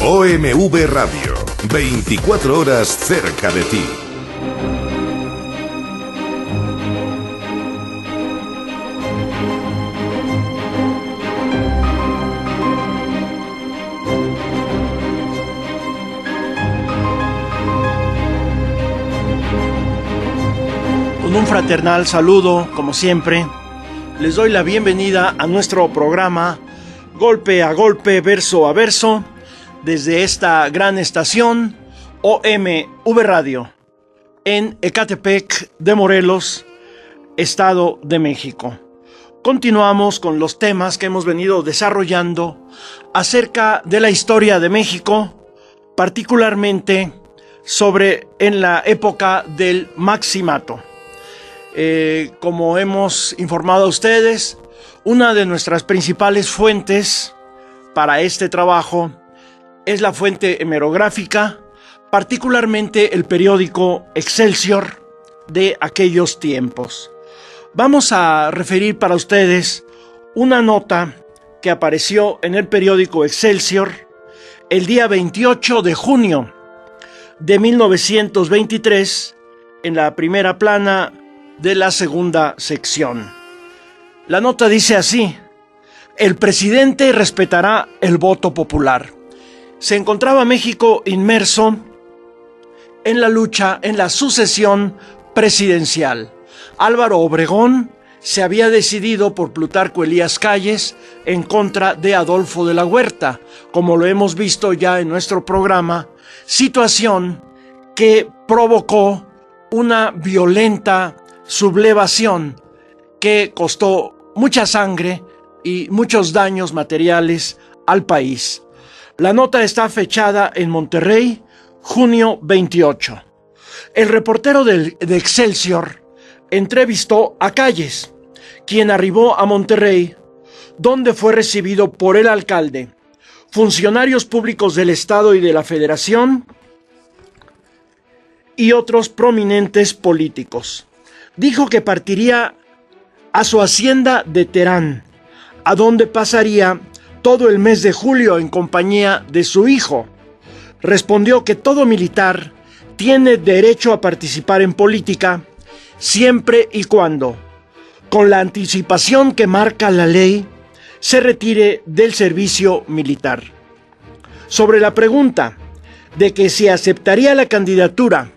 OMV Radio, 24 horas cerca de ti. Con un fraternal saludo, como siempre, les doy la bienvenida a nuestro programa Golpe a Golpe, Verso a Verso, desde esta gran estación OMV Radio, en Ecatepec de Morelos, Estado de México. Continuamos con los temas que hemos venido desarrollando acerca de la historia de México, particularmente en la época del Maximato. Como hemos informado a ustedes, una de nuestras principales fuentes para este trabajo es la fuente hemerográfica, particularmente el periódico Excelsior de aquellos tiempos. Vamos a referir para ustedes una nota que apareció en el periódico Excelsior el día 28 de junio de 1923 en la primera plana de la segunda sección. La nota dice así: el presidente respetará el voto popular. Se encontraba México inmerso en la lucha, en la sucesión presidencial. Álvaro Obregón se había decidido por Plutarco Elías Calles en contra de Adolfo de la Huerta, como lo hemos visto ya en nuestro programa, situación que provocó una violenta sublevación que costó mucha sangre y muchos daños materiales al país. La nota está fechada en Monterrey, junio 28. El reportero de Excelsior entrevistó a Calles, quien arribó a Monterrey, donde fue recibido por el alcalde, funcionarios públicos del Estado y de la Federación y otros prominentes políticos. Dijo que partiría a su hacienda de Terán, a donde pasaría todo el mes de julio en compañía de su hijo. Respondió que todo militar tiene derecho a participar en política siempre y cuando, con la anticipación que marca la ley, se retire del servicio militar. Sobre la pregunta de que si aceptaría la candidatura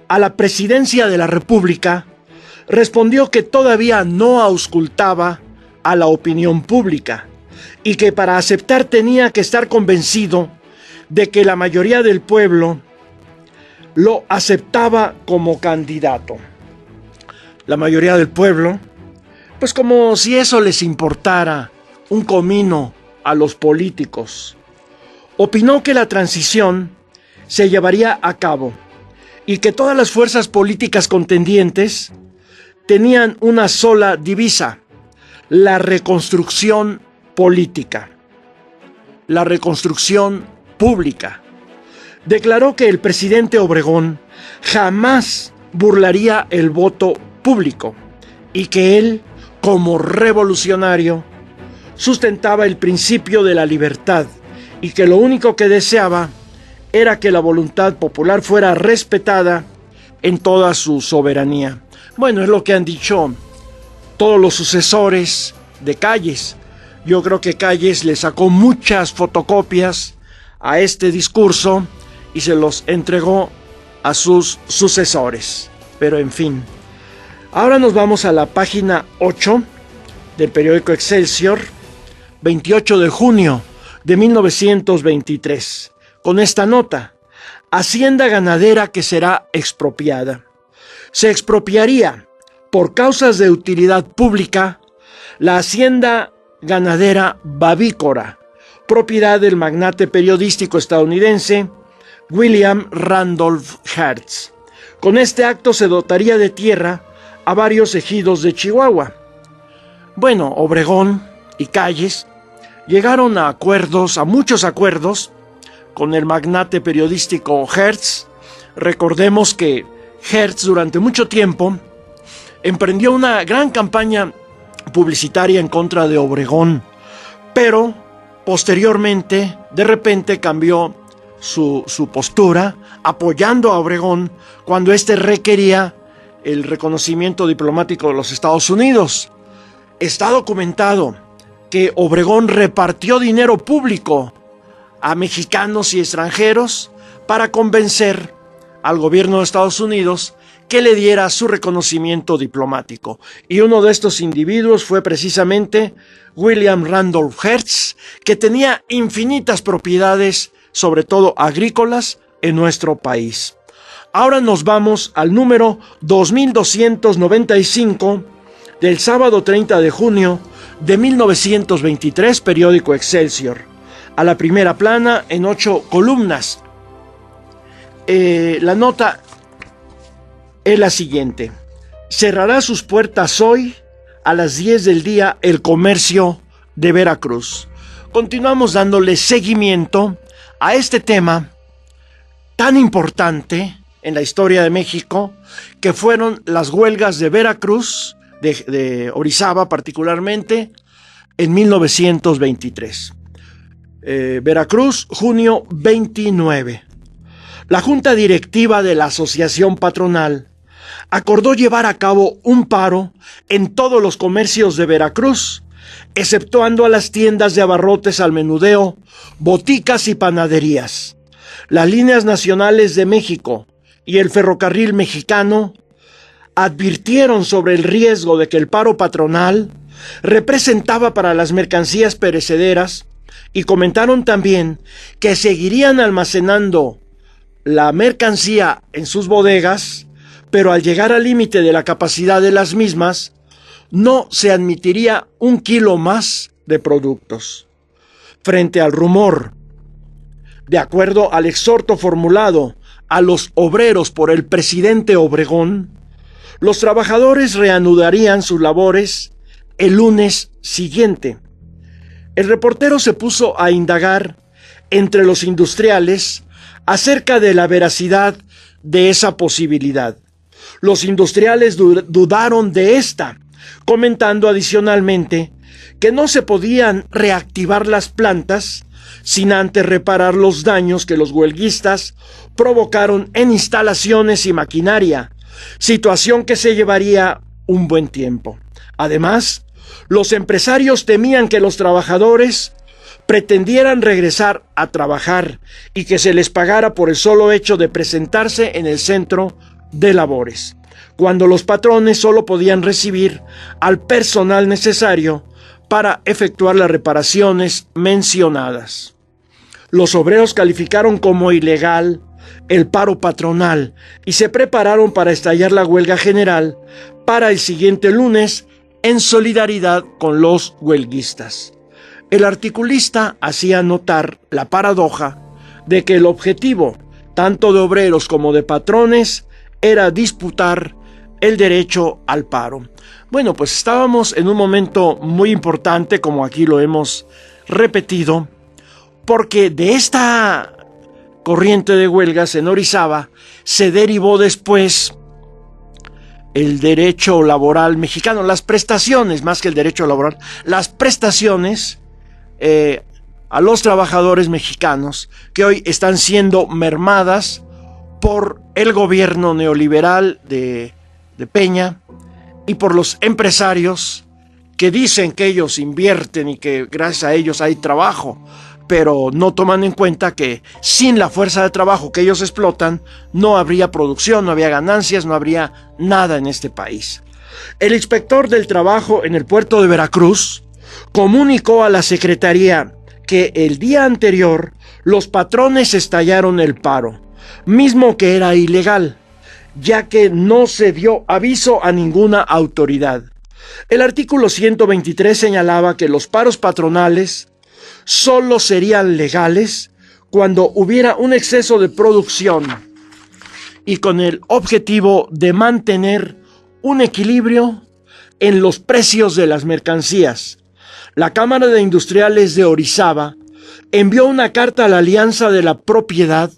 a la presidencia de la República, respondió que todavía no auscultaba a la opinión pública y que para aceptar tenía que estar convencido de que la mayoría del pueblo lo aceptaba como candidato. La mayoría del pueblo, pues como si eso les importara un comino a los políticos. Opinó que la transición se llevaría a cabo y que todas las fuerzas políticas contendientes tenían una sola divisa: la reconstrucción política, la reconstrucción pública. Declaró que el presidente Obregón jamás burlaría el voto público y que él, como revolucionario, sustentaba el principio de la libertad y que lo único que deseaba era que la voluntad popular fuera respetada en toda su soberanía. Bueno, es lo que han dicho todos los sucesores de Calles. Yo creo que Calles le sacó muchas fotocopias a este discurso y se los entregó a sus sucesores. Pero en fin, ahora nos vamos a la página 8 del periódico Excelsior, 28 de junio de 1923, con esta nota: hacienda ganadera que será expropiada. Se expropiaría por causas de utilidad pública la hacienda ganadera Bavícora, propiedad del magnate periodístico estadounidense William Randolph Hearst. Con este acto se dotaría de tierra a varios ejidos de Chihuahua. Bueno, Obregón y Calles llegaron a muchos acuerdos con el magnate periodístico Hearst. Recordemos que Hearst durante mucho tiempo emprendió una gran campaña publicitaria en contra de Obregón, pero posteriormente, de repente cambió su postura, apoyando a Obregón cuando éste requería el reconocimiento diplomático de los Estados Unidos. Está documentado que Obregón repartió dinero público a mexicanos y extranjeros para convencer al gobierno de Estados Unidos que le diera su reconocimiento diplomático. Y uno de estos individuos fue precisamente William Randolph Hearst, que tenía infinitas propiedades, sobre todo agrícolas, en nuestro país. Ahora nos vamos al número 2295 del sábado 30 de junio de 1923, periódico Excelsior. A la primera plana en 8 columnas. La nota es la siguiente: cerrará sus puertas hoy a las 10 del día el comercio de Veracruz. Continuamos dándole seguimiento a este tema tan importante en la historia de México, que fueron las huelgas de Veracruz, de Orizaba particularmente, en 1923. Veracruz, junio 29. La Junta Directiva de la Asociación Patronal acordó llevar a cabo un paro en todos los comercios de Veracruz, exceptuando a las tiendas de abarrotes al menudeo, boticas y panaderías. Las líneas nacionales de México y el ferrocarril mexicano advirtieron sobre el riesgo de que el paro patronal representaba para las mercancías perecederas y comentaron también que seguirían almacenando la mercancía en sus bodegas, pero al llegar al límite de la capacidad de las mismas, no se admitiría un kilo más de productos. Frente al rumor, de acuerdo al exhorto formulado a los obreros por el presidente Obregón, los trabajadores reanudarían sus labores el lunes siguiente. El reportero se puso a indagar entre los industriales acerca de la veracidad de esa posibilidad. Los industriales dudaron de esta, comentando adicionalmente que no se podían reactivar las plantas sin antes reparar los daños que los huelguistas provocaron en instalaciones y maquinaria, situación que se llevaría un buen tiempo. Además, los empresarios temían que los trabajadores pretendieran regresar a trabajar y que se les pagara por el solo hecho de presentarse en el centro de labores, cuando los patrones solo podían recibir al personal necesario para efectuar las reparaciones mencionadas. Los obreros calificaron como ilegal el paro patronal y se prepararon para estallar la huelga general para el siguiente lunes en solidaridad con los huelguistas. El articulista hacía notar la paradoja de que el objetivo, tanto de obreros como de patrones, era disputar el derecho al paro. Bueno, pues estábamos en un momento muy importante, como aquí lo hemos repetido, porque de esta corriente de huelgas en Orizaba se derivó después el derecho laboral mexicano, las prestaciones, más que el derecho laboral, las prestaciones a los trabajadores mexicanos que hoy están siendo mermadas por el gobierno neoliberal de Peña y por los empresarios que dicen que ellos invierten y que gracias a ellos hay trabajo, pero no toman en cuenta que sin la fuerza de trabajo que ellos explotan no habría producción, no habría ganancias, no habría nada en este país. El inspector del trabajo en el puerto de Veracruz comunicó a la Secretaría que el día anterior los patrones estallaron el paro, mismo que era ilegal, ya que no se dio aviso a ninguna autoridad. El artículo 123 señalaba que los paros patronales solo serían legales cuando hubiera un exceso de producción y con el objetivo de mantener un equilibrio en los precios de las mercancías. La Cámara de Industriales de Orizaba envió una carta a la Alianza de la Propiedad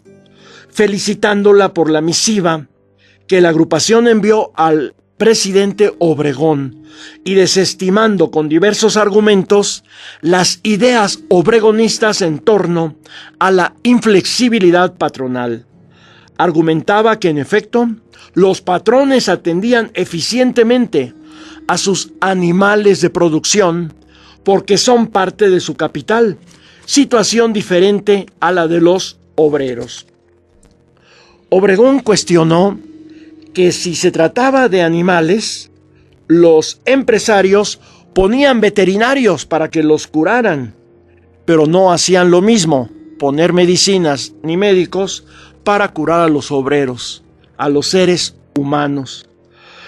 felicitándola por la misiva que la agrupación envió al presidente Obregón y desestimando con diversos argumentos las ideas obregonistas en torno a la inflexibilidad patronal. Argumentaba que en efecto los patrones atendían eficientemente a sus animales de producción porque son parte de su capital, situación diferente a la de los obreros. Obregón cuestionó que si se trataba de animales, los empresarios ponían veterinarios para que los curaran, pero no hacían lo mismo, poner medicinas ni médicos para curar a los obreros, a los seres humanos.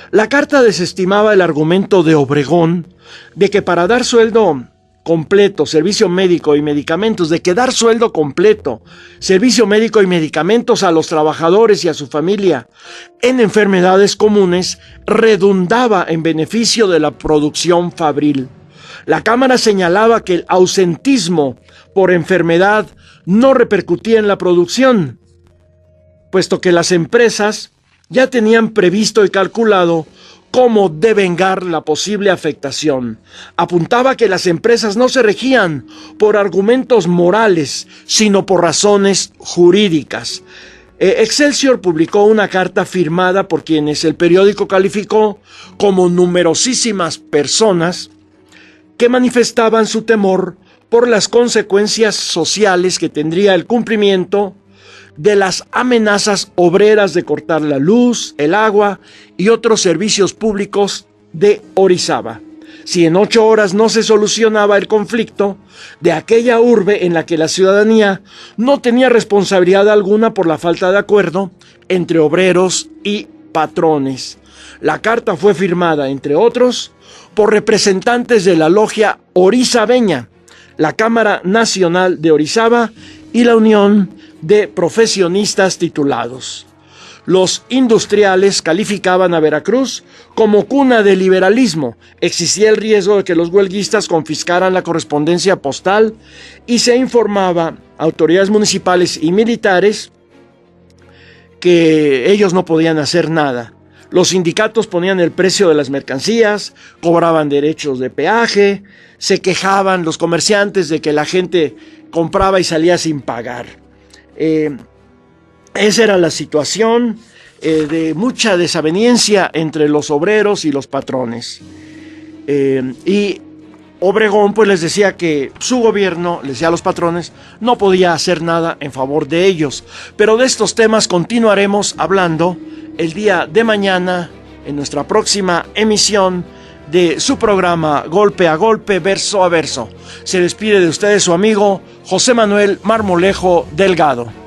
La carta desestimaba el argumento de Obregón de que para dar sueldo completo, servicio médico y medicamentos, de que dar sueldo completo, servicio médico y medicamentos a los trabajadores y a su familia en enfermedades comunes redundaba en beneficio de la producción fabril. La Cámara señalaba que el ausentismo por enfermedad no repercutía en la producción, puesto que las empresas ya tenían previsto y calculado cómo devengar la posible afectación. Apuntaba que las empresas no se regían por argumentos morales, sino por razones jurídicas. Excelsior publicó una carta firmada por quienes el periódico calificó como numerosísimas personas que manifestaban su temor por las consecuencias sociales que tendría el cumplimiento de las amenazas obreras de cortar la luz, el agua y otros servicios públicos de Orizaba. Si en 8 horas no se solucionaba el conflicto de aquella urbe en la que la ciudadanía no tenía responsabilidad alguna por la falta de acuerdo entre obreros y patrones. La carta fue firmada, entre otros, por representantes de la logia orizabeña, la Cámara Nacional de Orizaba y la Unión de Profesionistas Titulados. Los industriales calificaban a Veracruz como cuna del liberalismo. Existía el riesgo de que los huelguistas confiscaran la correspondencia postal y se informaba a autoridades municipales y militares que ellos no podían hacer nada. Los sindicatos ponían el precio de las mercancías, cobraban derechos de peaje, se quejaban los comerciantes de que la gente compraba y salía sin pagar. Esa era la situación de mucha desaveniencia entre los obreros y los patrones. Y Obregón pues les decía que su gobierno, les decía a los patrones, no podía hacer nada en favor de ellos. Pero de estos temas continuaremos hablando el día de mañana en nuestra próxima emisión de su programa Golpe a Golpe, Verso a Verso. Se despide de ustedes su amigo José Manuel Marmolejo Delgado.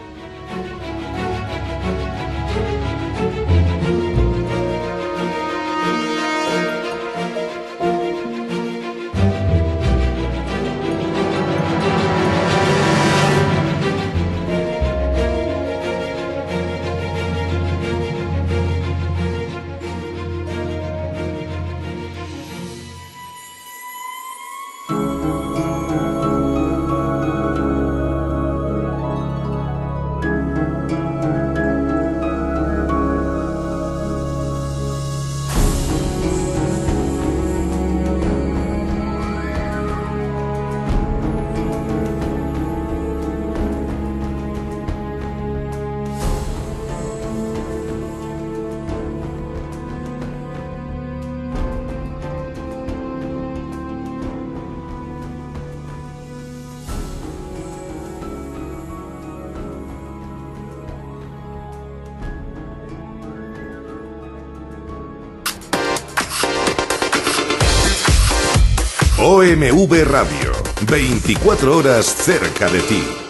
OMV Radio, 24 horas cerca de ti.